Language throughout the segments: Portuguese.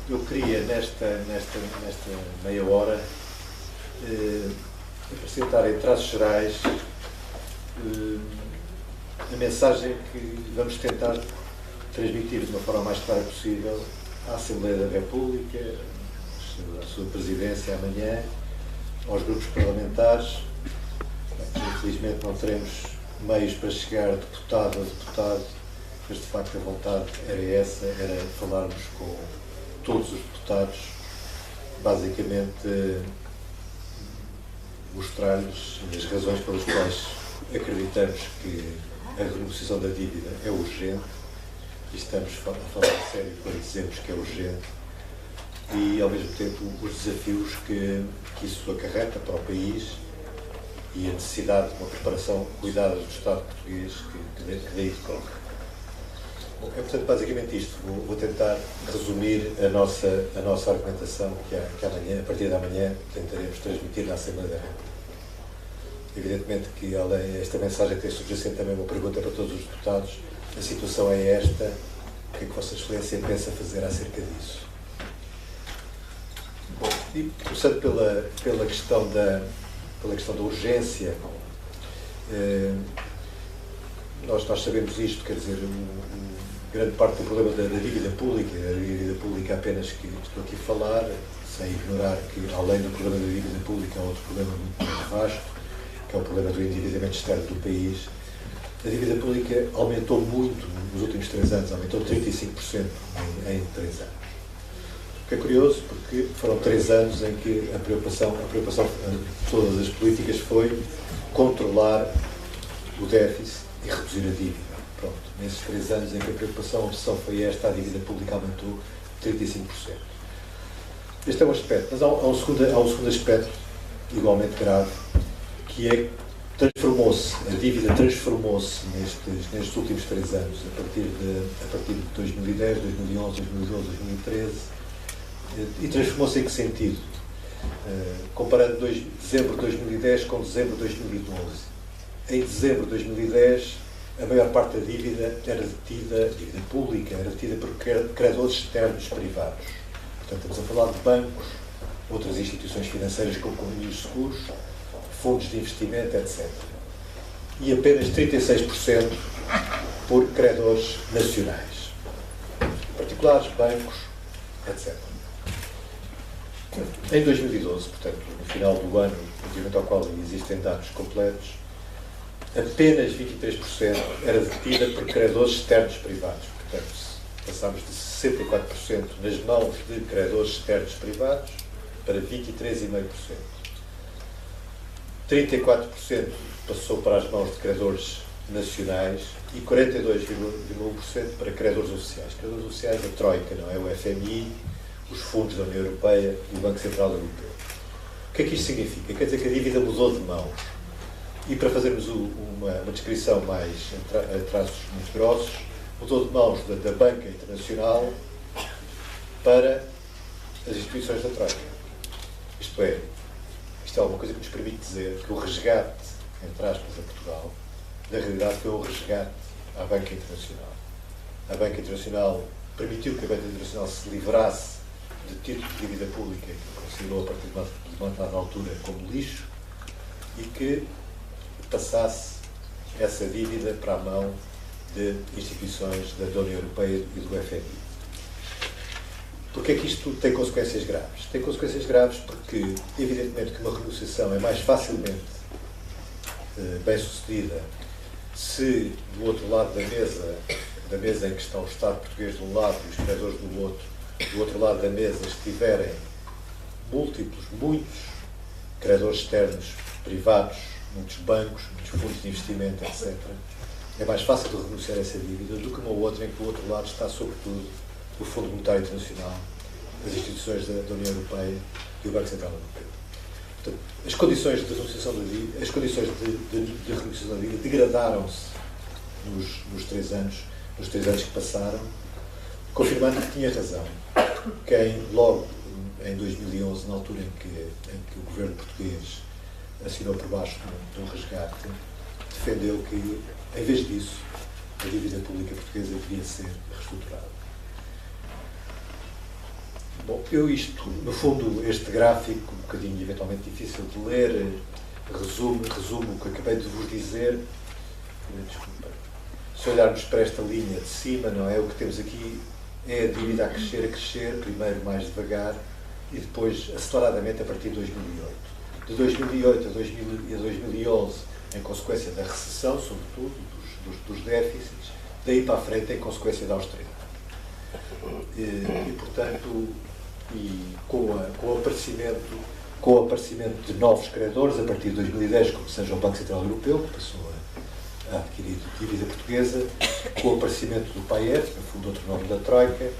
Eu queria, nesta meia hora, apresentar em traços gerais a mensagem que vamos tentar transmitir de uma forma mais clara possível à Assembleia da República, à sua presidência amanhã, aos grupos parlamentares. Infelizmente não teremos meios para chegar deputado a deputado, mas de facto a vontade era essa, era falarmos com todos os deputados, basicamente mostrar-lhes as razões pelas quais acreditamos que a renegociação da dívida é urgente, e estamos a falar a sério quando dizemos que é urgente, e ao mesmo tempo os desafios que isso acarreta para o país e a necessidade de uma preparação cuidada do Estado português que daí decorre. Bom, é portanto basicamente isto. Vou tentar resumir a nossa argumentação que amanhã, a partir de amanhã, tentaremos transmitir na Assembleia da República. Evidentemente que além esta mensagem tem subjacente também uma pergunta para todos os deputados. A situação é esta, o que é que Vossa Excelência pensa fazer acerca disso? Bom, e começando pela questão da urgência, nós sabemos isto, quer dizer, grande parte do problema da dívida pública apenas que estou aqui a falar, sem ignorar que além do problema da dívida pública há outro problema muito mais vasto, que é o problema do endividamento externo do país. A dívida pública aumentou muito nos últimos 3 anos, aumentou 35% em 3 anos. O que é curioso, porque foram 3 anos em que a preocupação de todas as políticas foi controlar o déficit e reduzir a dívida. Pronto, nesses 3 anos em que a preocupação, a obsessão foi esta, a dívida pública aumentou 35%. Este é um aspecto, mas há um segundo aspecto igualmente grave, que é que a dívida transformou-se nestes últimos 3 anos, a partir de 2010, 2011, 2012, 2013, e transformou-se em que sentido? Comparando dezembro de 2010 com dezembro de 2012. Em dezembro de 2010, a maior parte da dívida dívida pública, era detida por credores externos privados. Portanto, estamos a falar de bancos, outras instituições financeiras como companhias de seguros, fundos de investimento, etc. E apenas 36% por credores nacionais, particulares, bancos, etc. Em 2012, portanto, no final do ano, relativamente ao qual existem dados completos, apenas 23% era detida por credores externos privados. Portanto, passámos de 64% nas mãos de credores externos privados para 23,5%. 34% passou para as mãos de credores nacionais e 42,1% para credores oficiais. Credores oficiais da Troika, não é? O FMI, os fundos da União Europeia e o Banco Central Europeu. O que é que isto significa? Quer dizer que a dívida mudou de mãos. E para fazermos uma descrição mais a traços muito grossos, mudou de mãos da banca internacional para as instituições da Troika. Isto é alguma coisa que nos permite dizer que o resgate, entre aspas, a Portugal, na realidade foi um resgate à banca internacional. A banca internacional permitiu que a banca internacional se livrasse de títulos de dívida pública que considerou a partir de uma dada altura como lixo e que passasse essa dívida para a mão de instituições da União Europeia e do FMI. Porquê é que isto tem consequências graves? Tem consequências graves porque, evidentemente, que uma renegociação é mais facilmente bem-sucedida se, do outro lado da mesa em que está o Estado português de um lado e os credores do outro lado da mesa estiverem muitos credores externos privados, muitos bancos, muitos fundos de investimento, etc. É mais fácil de renegociar essa dívida do que uma outra em que do outro lado está, sobretudo, o Fundo Monetário Internacional, as instituições da União Europeia e o Banco Central Europeu. Portanto, as condições de renegociação da dívida, as condições de renegociação da dívida degradaram-se nos 3 anos que passaram, confirmando que tinha razão quem, logo em 2011, na altura em que o governo português assinou por baixo de um resgate, defendeu que, em vez disso, a dívida pública portuguesa devia ser reestruturada. Bom, no fundo, este gráfico, um bocadinho eventualmente difícil de ler, resume o que acabei de vos dizer. Desculpa. Se olharmos para esta linha de cima, não é? O que temos aqui é a dívida a crescer, primeiro mais devagar e depois aceleradamente a partir de 2008. De 2008 a 2011, em consequência da recessão, sobretudo, dos déficits, daí para a frente em consequência da austeridade. E portanto, com o aparecimento de novos credores, a partir de 2010, como seja o Banco Central Europeu, que passou a adquirir dívida portuguesa, com o aparecimento do PAEF, no fundo outro nome da Troika,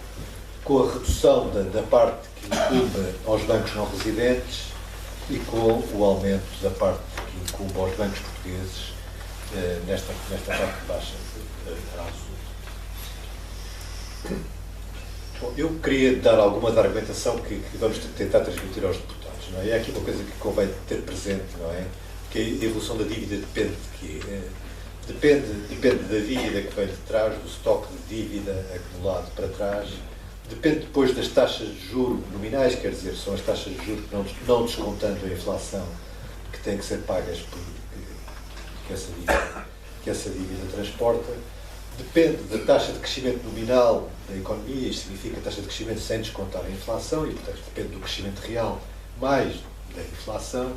com a redução da parte que incumbe aos bancos não residentes e com o aumento da parte que incumbe aos bancos portugueses nesta parte de baixa azul. Bom, eu queria dar alguma da argumentação que vamos tentar transmitir aos deputados. Não é? E há aqui uma coisa que convém ter presente, não é? Que a evolução da dívida depende de quê? Depende da dívida que vem de trás, do estoque de dívida acumulado para trás, depende depois das taxas de juros nominais, quer dizer, são as taxas de juros não descontando a inflação que têm que ser pagas que essa dívida transporta. Depende da taxa de crescimento nominal da economia, isto significa taxa de crescimento sem descontar a inflação, e portanto depende do crescimento real mais da inflação,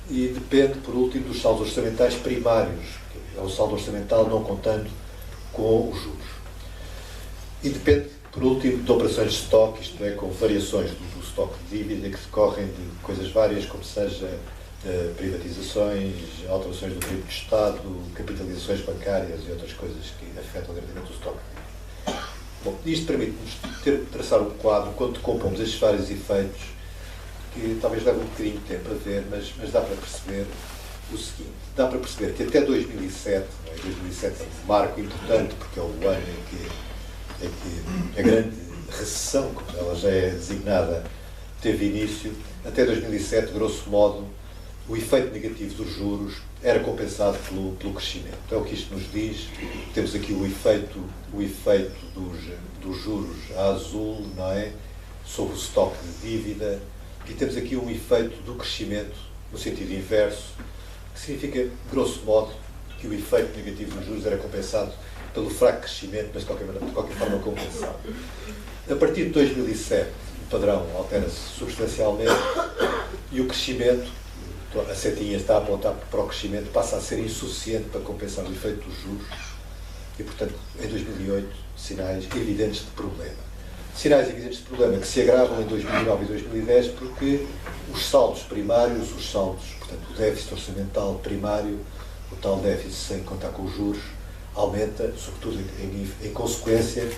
e depende, por último, dos saldos orçamentais primários, que é o saldo orçamental não contando com os juros. E depende, por último, de operações de estoque, isto é, com variações do estoque de dívida que decorrem de coisas várias, como seja privatizações, alterações do período de Estado, capitalizações bancárias e outras coisas que afetam diretamente o estoque. Bom, isto permite-nos traçar um quadro, quando compomos estes vários efeitos, que talvez leve um bocadinho de tempo a ver, mas dá para perceber o seguinte. Dá para perceber que até 2007, 2007 é um marco importante, porque é o ano em que a grande recessão, como ela já é designada, teve início. Até 2007, grosso modo, o efeito negativo dos juros era compensado pelo crescimento. É o que isto nos diz. Temos aqui o efeito dos juros a azul, não é? Sobre o estoque de dívida. E temos aqui um efeito do crescimento no sentido inverso, que significa, grosso modo, que o efeito negativo dos juros era compensado pelo fraco crescimento, mas de qualquer forma compensado. A partir de 2007, o padrão altera-se substancialmente e o crescimento, a setinha está a apontar para o crescimento, passa a ser insuficiente para compensar o efeito dos juros e, portanto, em 2008, sinais evidentes de problema. Sinais evidentes de problema que se agravam em 2009 e 2010 porque os saldos primários, portanto, o déficit orçamental primário, o tal déficit sem contar com os juros, aumenta, sobretudo em consequência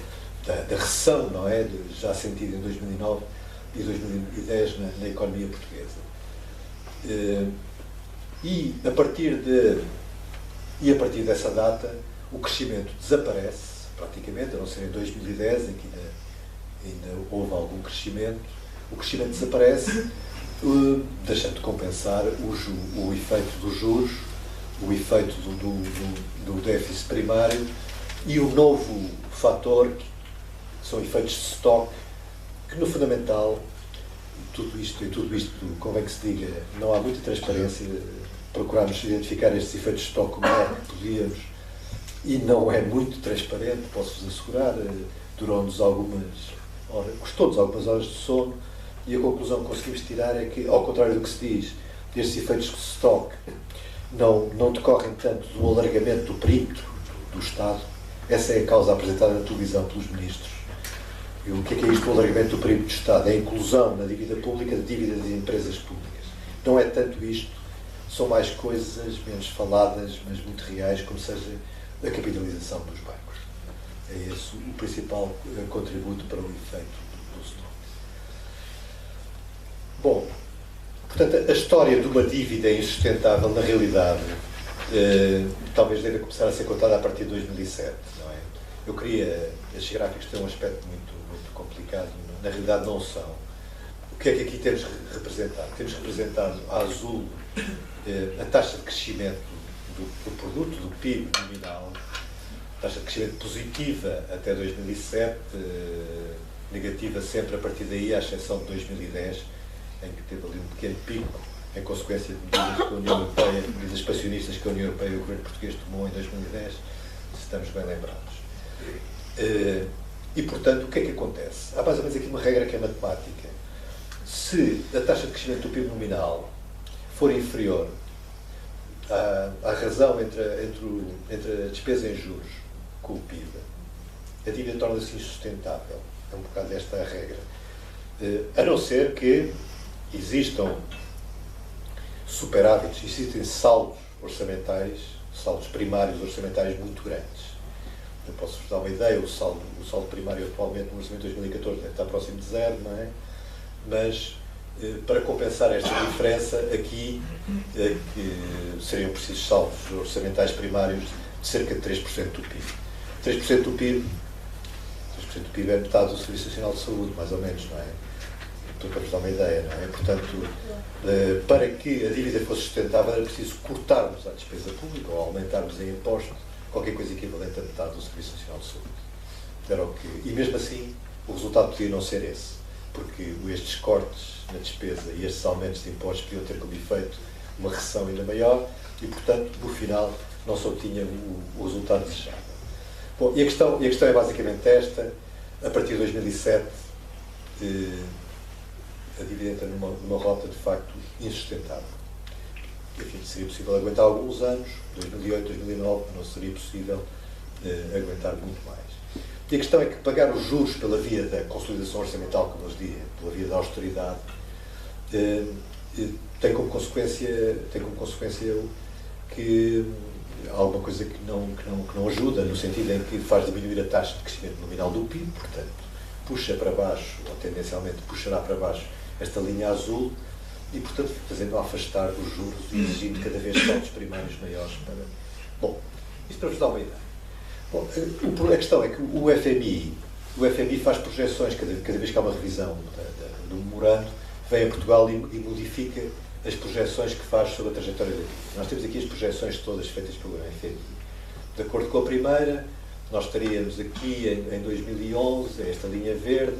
da recessão, não é? Já sentida em 2009 e 2010 na economia portuguesa. E a partir dessa data, o crescimento desaparece, praticamente, a não ser em 2010, em que ainda houve algum crescimento. O crescimento desaparece, deixando de compensar o efeito dos juros, o efeito do déficit primário e o novo fator, que são efeitos de estoque, que no fundamental, tudo isto convém que se diga, não há muita transparência, procuramos identificar estes efeitos de estoque como é que podíamos, e não é muito transparente, posso-vos assegurar, durou-nos custou-nos algumas horas de sono, e a conclusão que conseguimos tirar é que, ao contrário do que se diz, estes efeitos de estoque não decorrem tanto do alargamento do perímetro do Estado. Essa é a causa apresentada na televisão pelos ministros. E o que é isto do alargamento do perímetro do Estado? É a inclusão na dívida pública de dívidas de empresas públicas. Não é tanto isto, são mais coisas menos faladas, mas muito reais, como seja a capitalização dos bancos. É esse o principal contributo para o efeito do estoque. Bom, portanto, a história de uma dívida insustentável, na realidade, talvez deva começar a ser contada a partir de 2007, não é? Eu queria, estes gráficos têm um aspecto muito complicado, na realidade não são. O que é que aqui temos representado? Temos representado a azul a taxa de crescimento do produto, do PIB nominal, taxa de crescimento positiva até 2007, negativa sempre a partir daí, à exceção de 2010, em que teve ali um pequeno pico, em consequência de medidas que a União Europeia, medidas expansionistas que a União Europeia e o governo português tomou em 2010, se estamos bem lembrados. E, portanto, o que é que acontece? Há mais ou menos aqui uma regra que é matemática. Se a taxa de crescimento do PIB nominal for inferior à razão entre a despesa em juros com o PIB, a dívida torna-se insustentável. É um bocado esta a regra. A não ser que existam superávites, existem saldos orçamentais, saldos primários orçamentais muito grandes. Eu posso-vos dar uma ideia, o saldo primário atualmente no orçamento de 2014 deve estar próximo de zero, não é? Mas, para compensar esta diferença, aqui seriam precisos saldos orçamentais primários de cerca de 3% do PIB. 3% do PIB é metade do Serviço Nacional de Saúde, mais ou menos, não é? Para vos dar uma ideia, não é? Portanto, para que a dívida fosse sustentável, era preciso cortarmos a despesa pública ou aumentarmos em impostos qualquer coisa equivalente a metade do Serviço Nacional de Saúde. Era o que... E mesmo assim, o resultado podia não ser esse, porque estes cortes na despesa e estes aumentos de impostos podiam ter como efeito uma recessão ainda maior e, portanto, no final, não se obtinha o resultado desejado. Bom, e a questão é basicamente esta. A partir de 2007, a dívida entra numa rota, de facto, insustentável. Enfim, seria possível aguentar alguns anos, 2008, 2009, não seria possível aguentar muito mais. E a questão é que pagar os juros pela via da consolidação orçamental, como eles dizem, pela via da austeridade, tem como consequência que alguma coisa que não ajuda, no sentido em que faz diminuir a taxa de crescimento nominal do PIB, portanto, puxa para baixo, ou tendencialmente puxará para baixo, esta linha azul, e, portanto, fazendo afastar os juros e exigindo cada vez saltos primários maiores para... Bom, isto para vos dar uma ideia. Bom, a questão é que o FMI faz projeções, cada vez que há uma revisão do memorando, vem a Portugal e modifica as projeções que faz sobre a trajetória da dívida. Nós temos aqui as projeções todas feitas pelo FMI. De acordo com a primeira, nós estaríamos aqui em 2011, esta linha verde,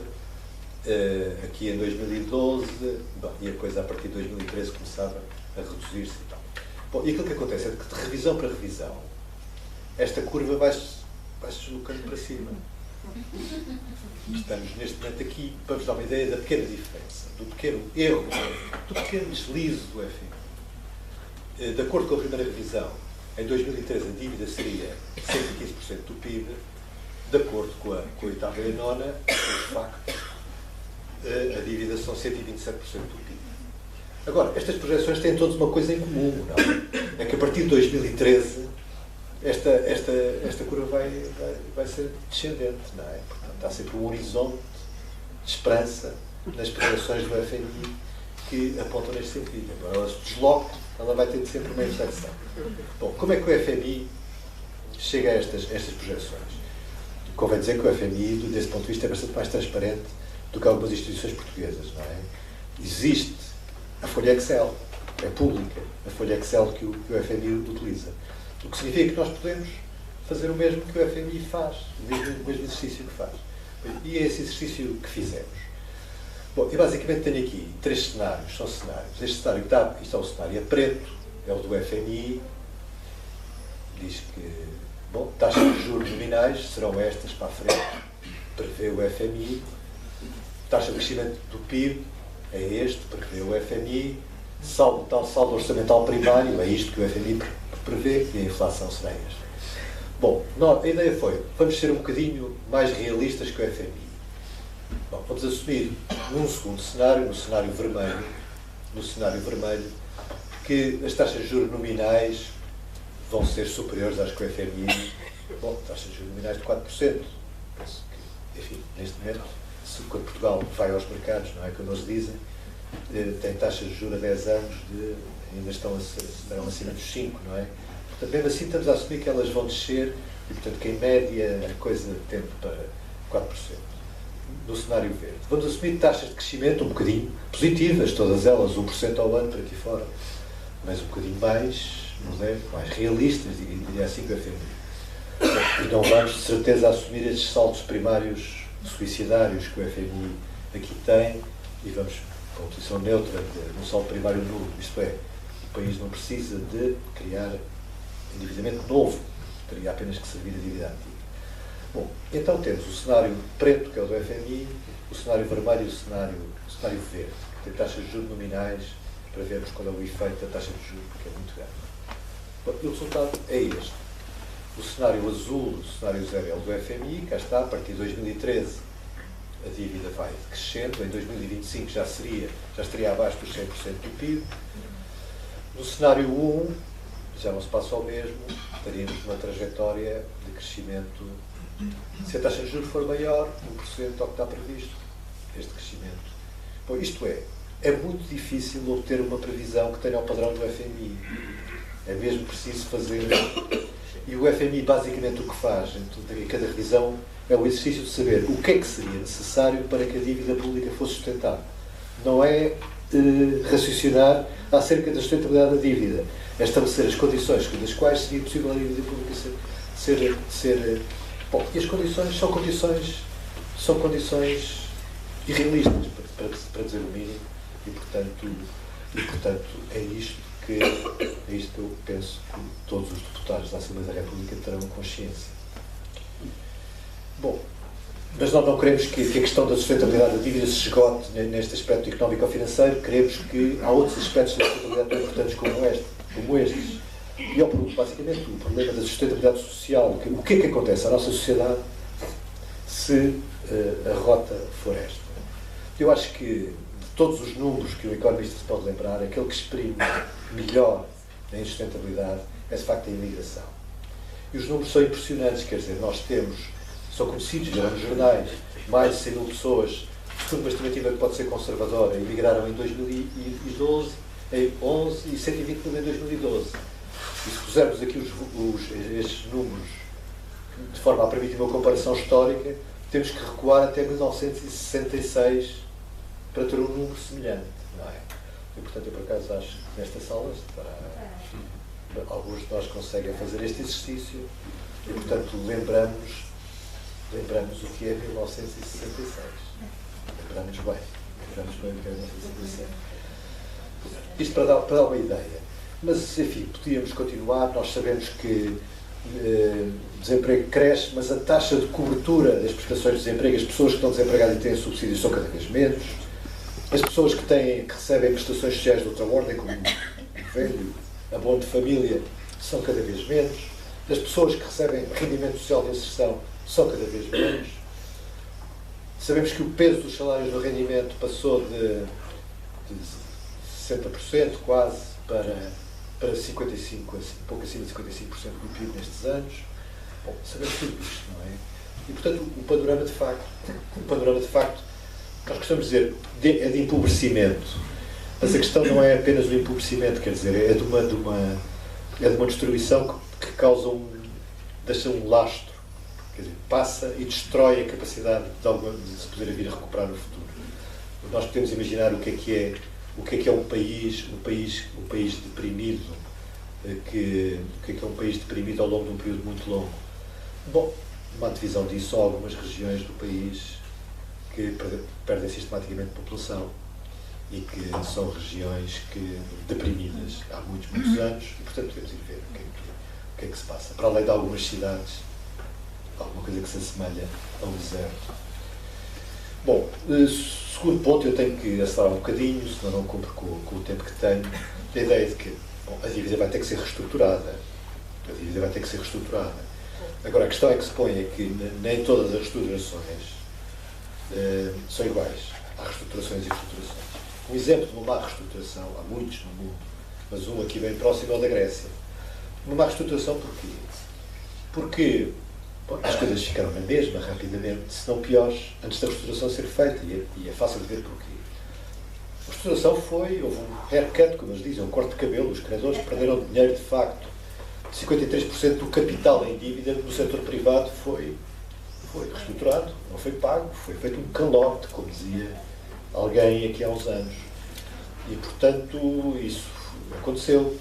aqui em 2012, bom, e a coisa a partir de 2013 começava a reduzir-se e tal. Bom, e aquilo que acontece é que de revisão para revisão, esta curva vai-se deslocando para cima. Estamos neste momento aqui para vos dar uma ideia da pequena diferença, do pequeno erro, do pequeno deslize do FMI. De acordo com a primeira revisão, em 2013 a dívida seria 115% do PIB, de acordo com a oitava e a nona, os factos, a dívida são 127% do PIB. Agora, estas projeções têm todas uma coisa em comum, não é? É que a partir de 2013 esta curva vai ser descendente, não é? Portanto, há sempre um horizonte de esperança nas projeções do FMI que apontam neste sentido. Embora ela se desloque, ela vai ter sempre uma inflexão. Bom, como é que o FMI chega a estas projeções? Convém dizer que o FMI, desse ponto de vista, é bastante mais transparente do que algumas instituições portuguesas, não é? Existe a folha Excel, é pública, a folha Excel que o FMI utiliza. O que significa que nós podemos fazer o mesmo que o FMI faz, o mesmo exercício que faz. E é esse exercício que fizemos. Bom, eu basicamente tenho aqui 3 cenários, são cenários. Este cenário que está, isto é o cenário a preto, é o do FMI, diz que, bom, taxas de juros nominais serão estas para a frente, prevê o FMI, taxa de crescimento do PIB é este, prevê o FMI, tal saldo orçamental primário, é isto que o FMI prevê, e a inflação será esta. Bom, a ideia foi, vamos ser um bocadinho mais realistas que o FMI. Bom, vamos assumir num segundo cenário, no cenário vermelho, que as taxas de juros nominais vão ser superiores às que o FMI, bom, taxas de juros nominais de 4%. Penso que, enfim, neste momento, quando Portugal vai aos mercados, não é como eles dizem, tem taxas de juros a 10 anos, ainda estarão acima dos 5, não é? Portanto, mesmo assim estamos a assumir que elas vão descer e, portanto, que em média a coisa tende para 4%. No cenário verde. Vamos assumir taxas de crescimento um bocadinho positivas, todas elas, 1% ao ano para aqui fora, mas um bocadinho mais realistas, e é assim que eu afirmo. E não vamos, de certeza, assumir estes saltos primários suicidários que o FMI aqui tem, e vamos para uma posição neutra de um saldo primário nulo, isto é, o país não precisa de criar endividamento novo, teria apenas que servir a dívida antiga. Bom, então temos o cenário preto, que é o do FMI, o cenário vermelho e o cenário verde, que tem taxas de juros nominais, para vermos qual é o efeito da taxa de juros, porque é muito grande. Bom, e o resultado é este. O cenário azul, o cenário zero, é o do FMI, cá está, a partir de 2013 a dívida vai crescendo, em 2025 já estaria abaixo dos 100% do PIB. No cenário 1, já não se passa ao mesmo, estaríamos numa trajetória de crescimento. Se a taxa de juros for maior, 1% ao que está previsto, este crescimento. Bom, isto é muito difícil obter uma previsão que tenha o padrão do FMI. É mesmo preciso fazer. E o FMI, basicamente, o que faz em cada revisão é o exercício de saber o que é que seria necessário para que a dívida pública fosse sustentável. Não é raciocinar acerca da sustentabilidade da dívida, é estabelecer as condições das quais seria possível a dívida pública ser. Bom, e as condições são condições irrealistas, para dizer o mínimo, e portanto é isto que eu penso que todos os deputados da Assembleia da República terão consciência. Bom, mas nós não queremos que a questão da sustentabilidade da dívida se esgote neste aspecto económico-financeiro, queremos que há outros aspectos da sustentabilidade tão importantes como estes. E basicamente o problema da sustentabilidade social, o que é que acontece à nossa sociedade se a rota for esta? Eu acho que de todos os números que o economista se pode lembrar, aquele que exprime melhor a insustentabilidade é de facto a imigração. E os números são impressionantes, quer dizer, nós temos, são conhecidos, já nos jornais, mais de 100 mil pessoas, por uma estimativa que pode ser conservadora, emigraram em 2012, em 11 e 120 mil em 2012. E se pusermos aqui estes números de forma a permitir uma comparação histórica, temos que recuar até 1966 para ter um número semelhante, não é? E, portanto, eu por acaso acho que nesta sala alguns de nós conseguem fazer este exercício e, portanto, lembramos o que é 1966. Lembramos bem o que é 1966. Isto para dar uma ideia. Mas, enfim, podíamos continuar. Nós sabemos que o desemprego cresce, mas a taxa de cobertura das prestações de desemprego, as pessoas que estão desempregadas e têm subsídios são cada vez menos. As pessoas que recebem prestações sociais de outra ordem, como o velho, abono de família, são cada vez menos. As pessoas que recebem rendimento social de inserção são cada vez menos. Sabemos que o peso dos salários no rendimento passou de 60% quase para 55%, pouco acima de 55% do PIB nestes anos. Bom, sabemos tudo isto, não é? E, portanto, o panorama de facto, nós gostamos de dizer, é de empobrecimento. Mas a questão não é apenas do empobrecimento, quer dizer, é de uma destruição que deixa um lastro, quer dizer, passa e destrói a capacidade de se poder vir a recuperar no futuro. Nós podemos imaginar o que é um país deprimido, o que é um país deprimido ao longo de um período muito longo. Bom, uma divisão disso são algumas regiões do país que perdem sistematicamente população e que são regiões deprimidas há muitos anos e, portanto, devemos ir ver o que é que se passa. Para além de algumas cidades, alguma coisa que se assemelha a um deserto. Bom, segundo ponto, eu tenho que acelerar um bocadinho, senão não cumpro com o tempo que tenho. A ideia de que a dívida vai ter que ser reestruturada. Agora, a questão é que se põe é que nem todas as reestruturações são iguais. Há reestruturações e reestruturações. Um exemplo de uma má reestruturação, há muitos no mundo, mas um aqui bem próximo é o da Grécia. Uma má reestruturação porquê? Porque as coisas ficaram na mesma rapidamente, se não piores, antes da reestruturação ser feita, e é fácil de ver porquê. A reestruturação houve um haircut, como eles dizem, um corte de cabelo, os credores perderam dinheiro de facto. 53% do capital em dívida no setor privado foi reestruturado, não foi pago, foi feito um calote, como dizia alguém aqui há uns anos. E, portanto, isso aconteceu,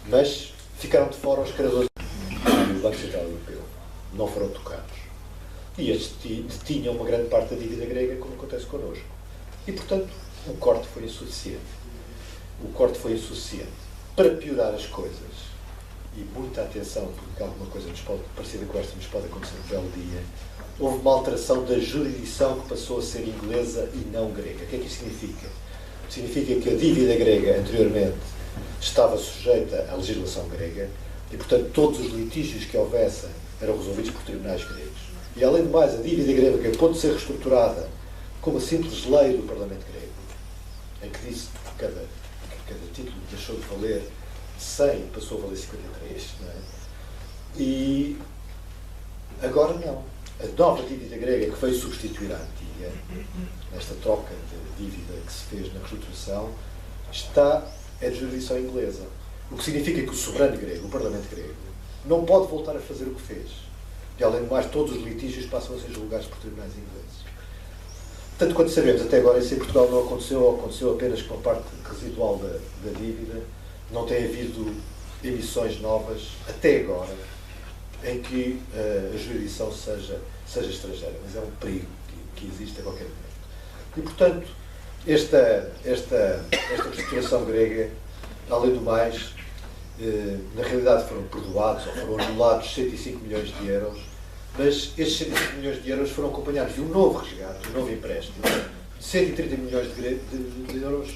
mas ficaram de fora os credores do Banco Central Europeu. Não foram tocados. e estes detinham uma grande parte da dívida grega, como acontece connosco. E, portanto, o corte foi insuficiente. O corte foi insuficiente. Para piorar as coisas, e muita atenção, porque alguma coisa parecida com esta nos pode acontecer no belo dia, houve uma alteração da jurisdição que passou a ser inglesa e não grega. O que é que isso significa? Significa que a dívida grega, anteriormente, estava sujeita à legislação grega e, portanto, todos os litígios que houvessem eram resolvidos por tribunais gregos. E, além de mais, a dívida grega pôde ser reestruturada com uma simples lei do Parlamento grego, em que disse que cada título deixou de valer 100 e passou a valer 53, não é? E agora não. A nova dívida grega que veio substituir a antiga, nesta troca de dívida que se fez na reestruturação, é de jurisdição inglesa. O que significa que o soberano grego, o Parlamento grego, não pode voltar a fazer o que fez. E, além de mais, todos os litígios passam a ser julgados por tribunais ingleses. Tanto quanto sabemos, até agora isso em Portugal não aconteceu, ou aconteceu apenas com a parte residual da dívida. Não tem havido emissões novas, até agora, em que a jurisdição seja estrangeira. Mas é um perigo que existe a qualquer momento. E, portanto, esta reestruturação grega, além do mais, na realidade foram perdoados ou foram anulados 105 milhões de euros, mas estes 105 milhões de euros foram acompanhados de um novo resgate, um novo empréstimo, de 130 milhões de euros.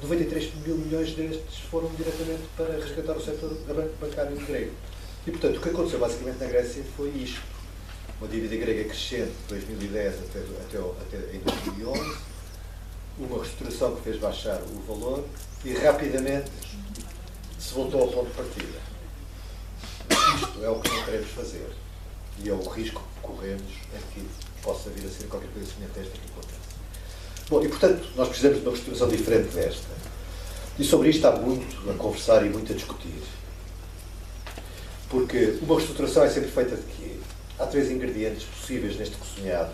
93 mil milhões destes foram diretamente para resgatar o setor bancário grego. E, portanto, o que aconteceu basicamente na Grécia foi isto. Uma dívida grega crescente de 2010 até em 2011, uma reestruturação que fez baixar o valor e rapidamente se voltou ao ponto de partida. Isto é o que não queremos fazer. E é o risco que corremos em que possa vir a ser qualquer coisa semelhante a esta que acontece. Bom, e portanto, nós precisamos de uma reestruturação diferente desta. E sobre isto há muito a conversar e muito a discutir. Porque uma reestruturação é sempre feita de quê? Há 3 ingredientes possíveis neste cozinhado,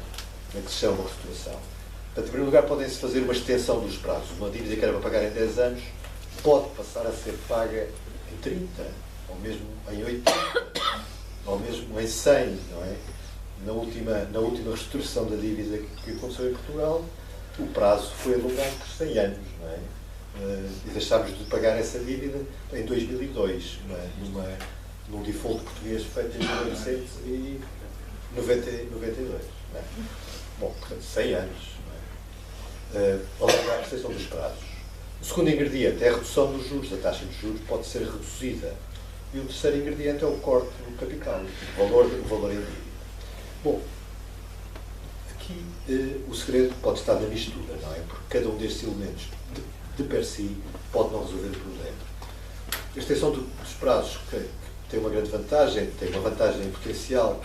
na que se chama reestruturação. Portanto, em primeiro lugar, podem-se fazer uma extensão dos prazos. Uma dívida que era para pagar em 10 anos pode passar a ser paga em 30, ou mesmo em 80, ou mesmo em 100, não é? Na última reestruturação da dívida que aconteceu em Portugal, o prazo foi alongado por 100 anos, não é? E deixámos de pagar essa dívida em 2002, não é? Num default português feito em 1992. Não é? Bom, portanto, 100 anos. Não é? Alongar a extensão dos prazos. O segundo ingrediente é a redução dos juros. A taxa de juros pode ser reduzida. E o terceiro ingrediente é o corte no capital, o valor em dívida. Bom, aqui o segredo pode estar na mistura, não é? Porque cada um destes elementos, de per si, pode não resolver o problema. A extensão dos prazos que tem uma grande vantagem, tem uma vantagem potencial,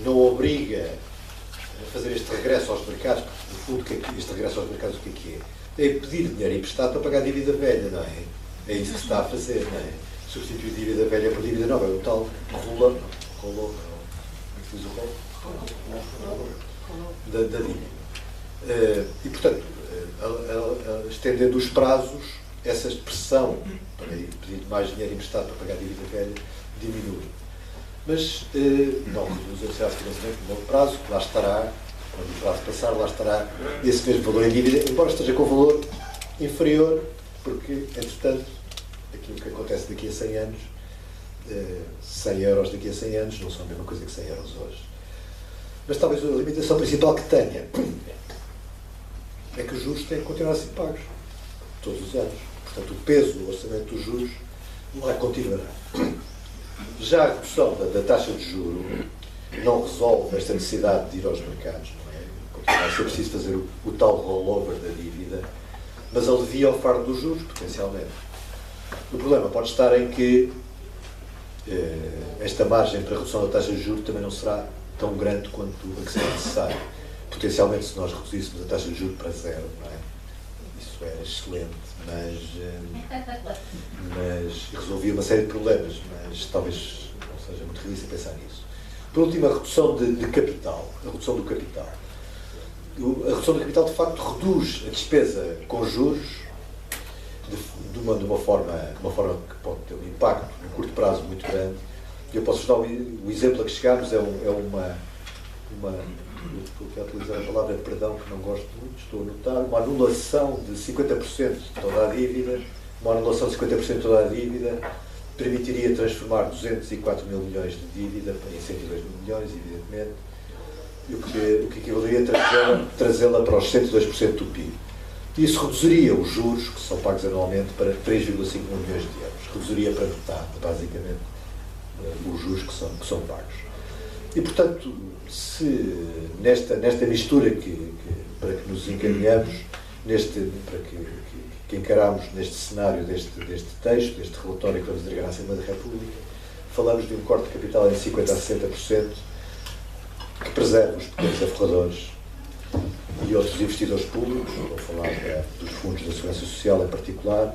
não obriga a fazer este regresso aos mercados, porque, no fundo, este regresso aos mercados o que é? É pedir dinheiro emprestado para pagar a dívida velha, não é? É isso que se está a fazer, não é? Substituir dívida velha por dívida nova, é o tal rollover da dívida. E, portanto, estendendo os prazos, essa pressão para pedir mais dinheiro emprestado para pagar a dívida velha diminui. Mas não reduz a necessidade de financiamento no longo prazo, lá estará, quando o prazo passar, lá estará esse mesmo valor em dívida, embora esteja com valor inferior, porque, entretanto, aquilo que acontece daqui a 100 anos, 100 euros daqui a 100 anos não são a mesma coisa que 100 euros hoje. Mas talvez a limitação principal que tenha é que os juros têm que continuar a ser pagos todos os anos. Portanto, o peso do orçamento dos juros lá continuará. Já a redução da taxa de juros não resolve esta necessidade de ir aos mercados, não é? Continua a ser preciso fazer o tal rollover da dívida, mas alivia o fardo dos juros, potencialmente. O problema pode estar em que esta margem para a redução da taxa de juros também não será tão grande quanto a que será necessário. Potencialmente, se nós reduzíssemos a taxa de juros para 0, não é? Isso era excelente, mas resolvia uma série de problemas, mas talvez não seja muito realista pensar nisso. Por último, a redução de capital. A redução do capital. A redução do capital, de facto, reduz a despesa com juros de uma forma que pode ter um impacto no curto prazo muito grande. Eu posso dar o exemplo a que chegámos, é estou aqui a utilizar a palavra perdão, que não gosto muito, estou a notar, uma anulação de 50% de toda a dívida, permitiria transformar 204 mil milhões de dívida em 102 mil milhões, evidentemente, o que equivaleria a trazê-la para os 102% do PIB. Isso reduziria os juros que são pagos anualmente para 3,5 mil milhões de euros. Reduziria para metade, basicamente, os juros que são pagos. E, portanto, se nesta mistura para que nos encaminhamos, para que encaramos neste cenário deste texto, deste relatório que vamos entregar à Assembleia da República, falamos de um corte de capital em 50% a 60%, que preserva os pequenos aforradores e outros investidores públicos, vou falar dos fundos da Segurança Social em particular,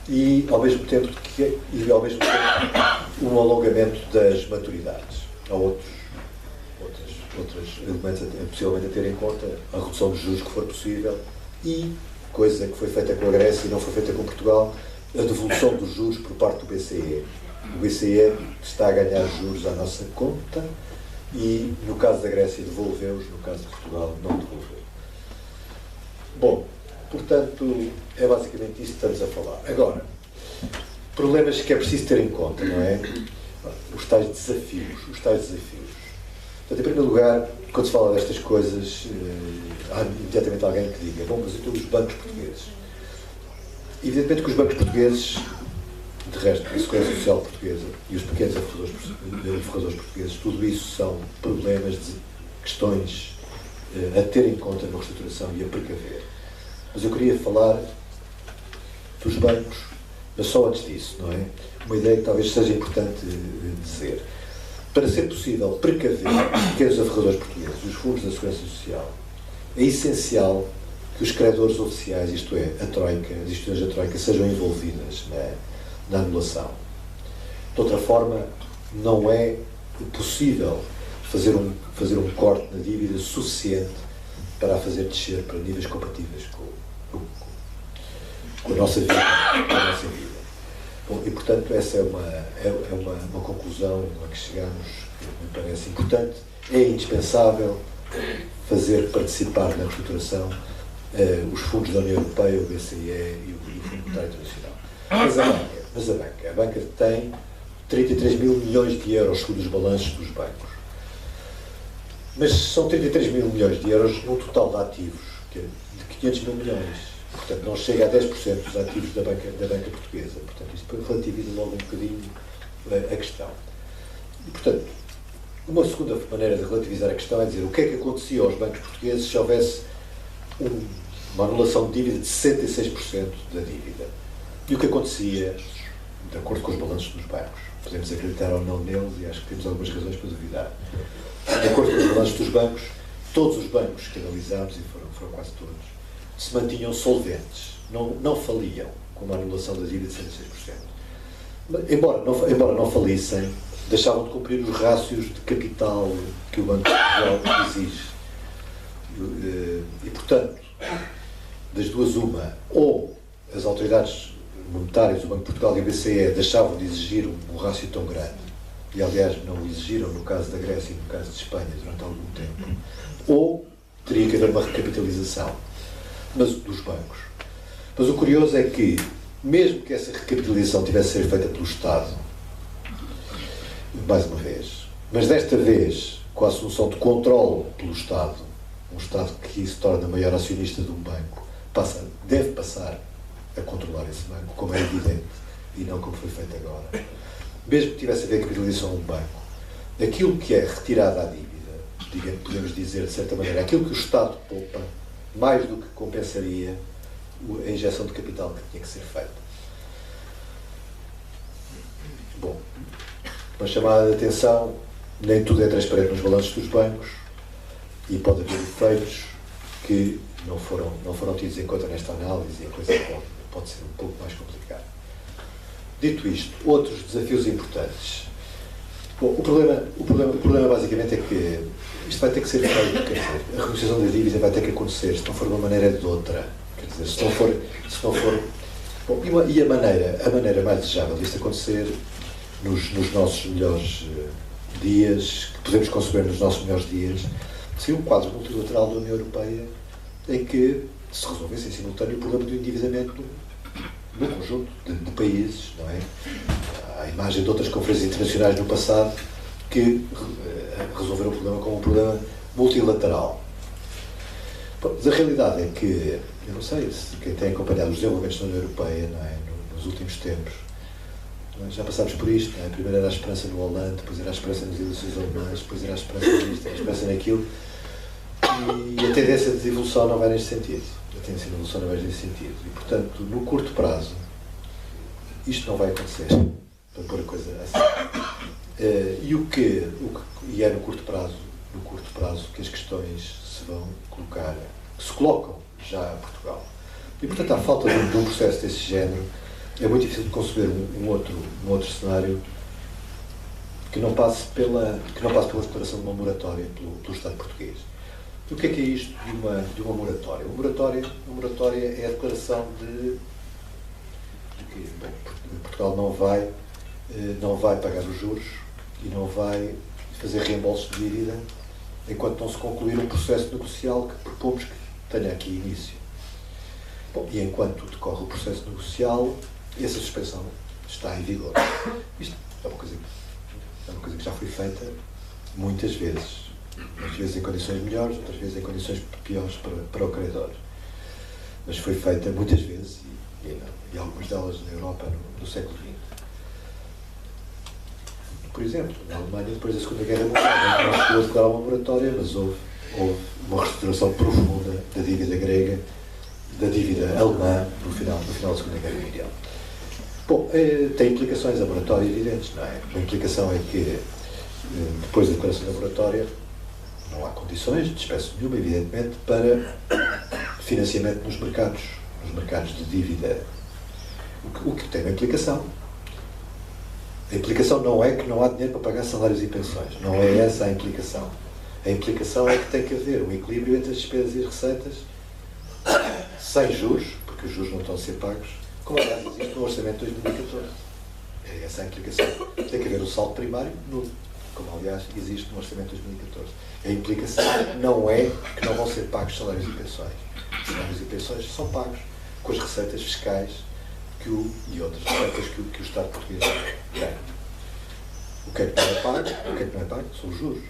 e ao mesmo tempo um alongamento das maturidades. Há outros elementos possivelmente a ter em conta, a redução dos juros que for possível e, coisa que foi feita com a Grécia e não foi feita com Portugal, a devolução dos juros por parte do BCE. O BCE está a ganhar juros à nossa conta e, no caso da Grécia, devolveu-os, no caso de Portugal, não devolveu. Bom, portanto, é basicamente isso que estamos a falar. Agora, problemas que é preciso ter em conta, não é? Os tais desafios. Portanto, em primeiro lugar, quando se fala destas coisas, há imediatamente alguém que diga: bom, mas então os bancos portugueses. Evidentemente que os bancos portugueses, de resto, a Segurança Social portuguesa e os pequenos aforradores portugueses, tudo isso são problemas de questões a ter em conta na reestruturação e a precaver. Mas eu queria falar dos bancos, mas só antes disso, não é? Uma ideia que talvez seja importante dizer. Para ser possível precaver os pequenos aforradores portugueses, os fundos da Segurança Social, é essencial que os credores oficiais, isto é, a Troika, as instituições da Troika, sejam envolvidas na anulação. De outra forma, não é possível fazer um corte na dívida suficiente para a fazer descer para níveis compatíveis com a nossa vida. Bom, e, portanto, essa é uma conclusão a que chegamos, que me parece importante. É indispensável fazer participar na reestruturação os fundos da União Europeia, o BCE e o Fundo Monetário Internacional. Mas a banca tem 33 mil milhões de euros segundo os balanços dos bancos. Mas são 33 mil milhões de euros num total de ativos de 500 mil milhões. Portanto, não chega a 10% dos ativos da banca portuguesa. Portanto, isso relativiza logo um bocadinho a questão. E, portanto, uma segunda maneira de relativizar a questão é dizer o que é que acontecia aos bancos portugueses se houvesse uma anulação de dívida de 66% da dívida. E o que acontecia, de acordo com os balanços dos bancos. Podemos acreditar ou não neles e acho que temos algumas razões para duvidar. De acordo com os balanços dos bancos, todos os bancos que analisámos, e foram quase todos, se mantinham solventes, não faliam com uma anulação da dívida de 66%. Embora não falissem, deixavam de cumprir os rácios de capital que o Banco de Portugal exige. E, portanto, das duas uma, ou as autoridades monetárias do Banco de Portugal e o BCE deixavam de exigir um rácio tão grande, e aliás não o exigiram no caso da Grécia e no caso de Espanha durante algum tempo, ou teria que haver uma recapitalização dos bancos. Mas o curioso é que, mesmo que essa recapitalização tivesse de ser feita pelo Estado, mais uma vez, mas desta vez com a assunção de controle pelo Estado, um Estado que se torna maior acionista de um banco, deve passar a controlar esse banco, como é evidente, e não como foi feito agora. Mesmo que tivesse a ver com a capitalização de um banco, aquilo que é retirado à dívida, podemos dizer de certa maneira, aquilo que o Estado poupa, mais do que compensaria a injeção de capital que tinha que ser feita. Bom, uma chamada de atenção, nem tudo é transparente nos balanços dos bancos e pode haver efeitos que não foram tidos em conta nesta análise e a coisa pode ser um pouco mais complicada. Dito isto, outros desafios importantes. Bom, o problema basicamente é que isto vai ter que ser feito, quer dizer, a renegociação da dívida vai ter que acontecer, se não for de uma maneira de outra. Quer dizer, se não for bom, e a maneira mais desejável disto acontecer nos nossos melhores dias, que podemos conceber nos nossos melhores dias, seria um quadro multilateral da União Europeia em que se resolvesse em simultâneo o problema do endividamento no conjunto de países, não é? À imagem de outras conferências internacionais no passado que resolveram o problema como um problema multilateral. Mas a realidade é que, eu não sei se quem tem acompanhado os desenvolvimentos da União Europeia, não é? Nos últimos tempos, já passámos por isto, não é? Primeiro era a esperança no Hollande, depois era a esperança nas eleições alemãs, depois era a esperança nisto, era a esperança naquilo, e a tendência de evolução não vai neste sentido. A tendência de evolução não vai neste sentido. E, portanto, no curto prazo, isto não vai acontecer, para pôr a coisa assim. E é no curto prazo que as questões se vão colocar, que se colocam já a Portugal. E, portanto, à falta de um processo desse género, é muito difícil de conceber um outro cenário que não passe pela declaração de uma moratória pelo Estado português. E o que é isto de uma moratória? Uma moratória é a declaração de que Portugal não vai pagar os juros e não vai fazer reembolso de dívida enquanto não se concluir um processo negocial que propomos que tenha aqui início. Bom, e enquanto decorre o processo negocial, essa suspensão está em vigor. Isto é uma coisa que já foi feita muitas vezes. Umas vezes em condições melhores, outras vezes em condições piores para o credor. Mas foi feita muitas vezes, e algumas delas na Europa no século XX. Por exemplo, na Alemanha, depois da Segunda Guerra Mundial, não chegou a declarar uma moratória, mas houve uma reestruturação profunda da dívida grega, da dívida alemã, no final da Segunda Guerra Mundial. Bom, tem implicações a moratória evidentes, não é? A implicação é que, depois da declaração da moratória, não há condições, de espécie nenhuma, evidentemente, para financiamento nos mercados de dívida. O que tem uma implicação. A implicação não é que não há dinheiro para pagar salários e pensões. Não é essa a implicação. A implicação é que tem que haver um equilíbrio entre as despesas e as receitas, sem juros, porque os juros não estão a ser pagos, como aliás existe no Orçamento de 2014. É essa a implicação. Tem que haver um saldo primário nulo, como aliás existe no Orçamento de 2014. A implicação não é que não vão ser pagos salários e pensões. Salários e pensões são pagos com as receitas fiscais e outras receitas que o Estado português tem. O que é que não é pago? São os juros.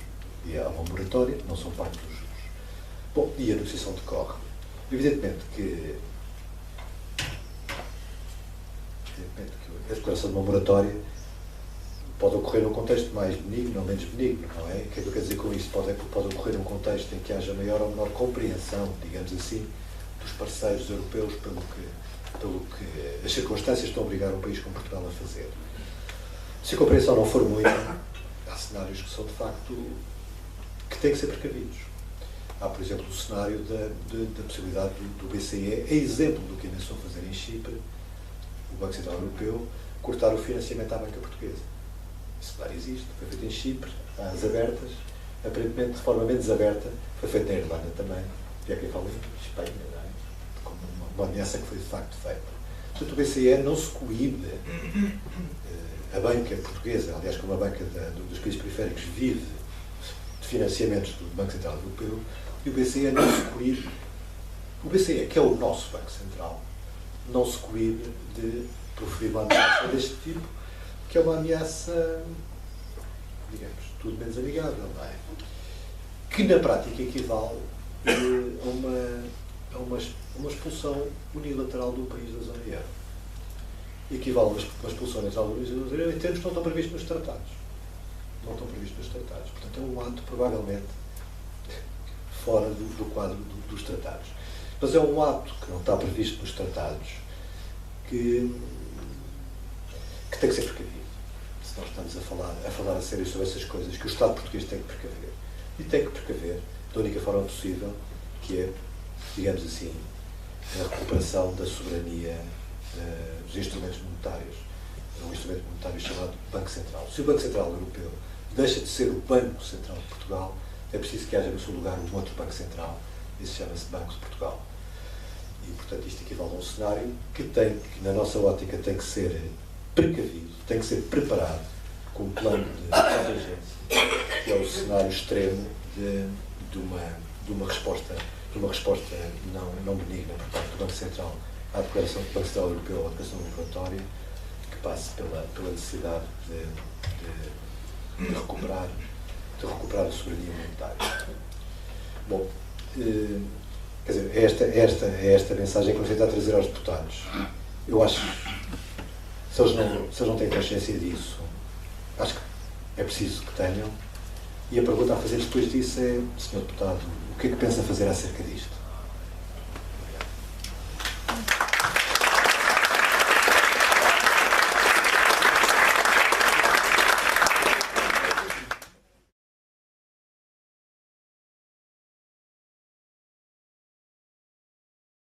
E há uma moratória, não são pagos os juros. Bom, e a negociação decorre. Evidentemente que a declaração de uma moratória pode ocorrer num contexto mais benigno ou menos benigno, não é? O que é que eu quero dizer com isso? Pode ocorrer num contexto em que haja maior ou menor compreensão, digamos assim, dos parceiros europeus pelo que as circunstâncias estão a obrigar um país como Portugal a fazer. Se a compreensão não for muita, há cenários que são, de facto, que têm que ser precavidos. Há, por exemplo, o cenário da possibilidade do BCE, a exemplo do que ameaçou fazer em Chipre, o Banco Central Europeu, cortar o financiamento à banca portuguesa. Esse cenário existe, foi feito em Chipre, às abertas, aparentemente de forma menos aberta, foi feito na Irlanda também, e é quem fala em Espanha, não é? Como uma ameaça que foi de facto feita. Portanto, o BCE não se coíbe, a banca portuguesa, aliás, como a banca dos países periféricos vive de financiamentos do Banco Central Europeu, e o BCE não se coíbe, o BCE, que é o nosso Banco Central, não se coíbe de proferir uma ameaça deste tipo, que é uma ameaça, digamos, tudo menos amigável, não é? Que na prática equivale a uma expulsão unilateral do país da zona euro. Equivale a uma expulsão unilateral do país da zona euro em termos que não estão previstos nos tratados. Não estão previstos nos tratados. Portanto, é um ato provavelmente fora do quadro dos tratados. Mas é um ato que não está previsto nos tratados que tem que ser precavido. Se nós estamos a falar a sério sobre essas coisas, que o Estado português tem que precaver. E tem que precaver da única forma possível, que é, digamos assim, a recuperação da soberania dos instrumentos monetários. É um instrumento monetário chamado Banco Central. Se o Banco Central Europeu deixa de ser o Banco Central de Portugal, é preciso que haja no seu lugar um outro Banco Central. Isso chama-se Banco de Portugal. E, portanto, isto equivale a um cenário que na nossa ótica, tem que ser precavido, tem que ser preparado com um plano de contingência, que é o cenário extremo de uma resposta não benigna por parte do Banco Central à declaração do Banco Central Europeu ou à declaração regulatória, que passe pela necessidade de recuperar a soberania monetária. Bom, quer dizer, é esta mensagem que eu tentar trazer aos deputados. Eu acho que se eles não têm consciência disso, acho que é preciso que tenham. E a pergunta a fazer depois disso é, Sr. Deputado, o que é que pensa fazer acerca disto?